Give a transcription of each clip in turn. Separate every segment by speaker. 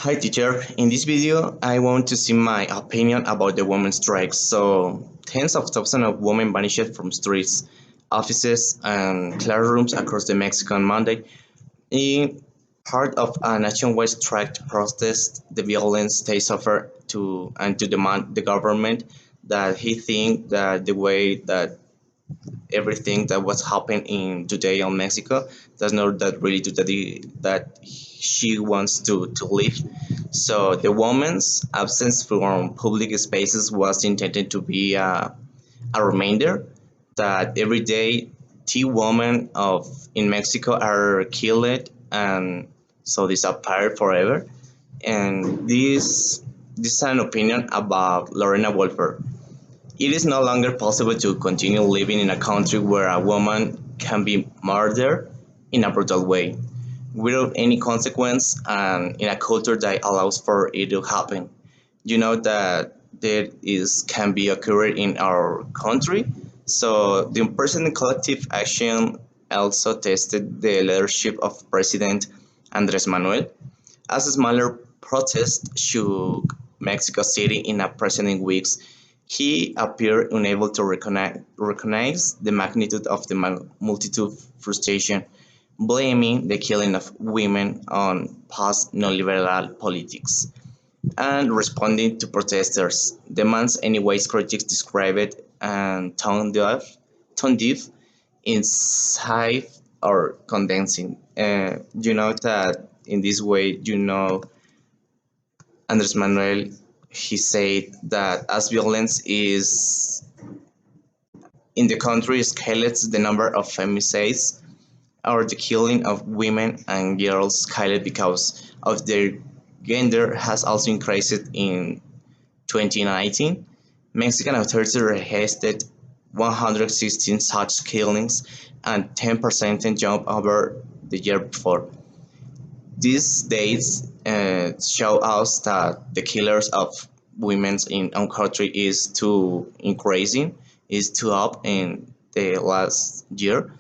Speaker 1: Hi teacher, in this video I want to see my opinion about the women's strikes. So tens of thousands of women vanished from streets, offices and classrooms across the Mexican Monday in part of a nationwide strike to protest the violence they suffer to and to demand the government that he think that the way that everything that was happening in today on Mexico does not that really do that she wants to live. So the woman's absence from public spaces was intended to be a reminder that every day two women of in Mexico are killed and so disappear forever. And this is an opinion about Lorena Wolfer. It is no longer possible to continue living in a country where a woman can be murdered in a brutal way, without any consequence, and in a culture that allows for it to happen. You know that there is can be occurring in our country. So the in-person collective action also tested the leadership of President Andres Manuel as a smaller protest shook Mexico City in the preceding weeks. He appeared unable to recognize the magnitude of the multitude frustration, blaming the killing of women on past neoliberal politics and responding to protesters' demands any ways critics describe it and tone deaf, inside or condensing. You know that in this way, Andres Manuel, he said that as violence is in the country scales the number of femicides or the killing of women and girls killed because of their gender has also increased in 2019. Mexican authorities registered 116 such killings and 10% jump over the year before. These dates show us that the killers of women in our country is too increasing, is too up in the last year.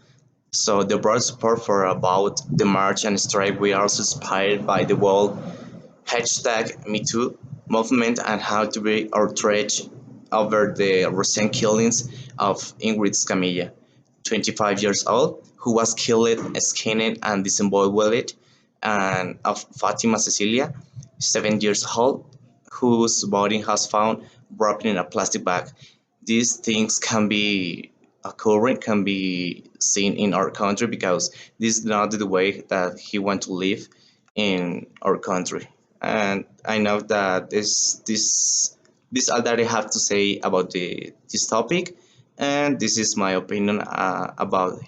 Speaker 1: So the broad support for about the march and strike we are also inspired by the wall #MeToo movement and how to be outraged over the recent killings of Ingrid Scamilla, 25 years old, who was killed, skinned, and disemboweled, and of Fatima Cecilia, 7 years old, whose body was found wrapped in a plastic bag. These things can be occurring, can be seen in our country because this is not the way that he want to live in our country. And I know that this all that I have to say about the this topic, and this is my opinion about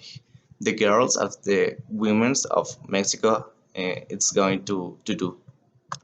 Speaker 1: the girls of the women's of Mexico. It's going to do.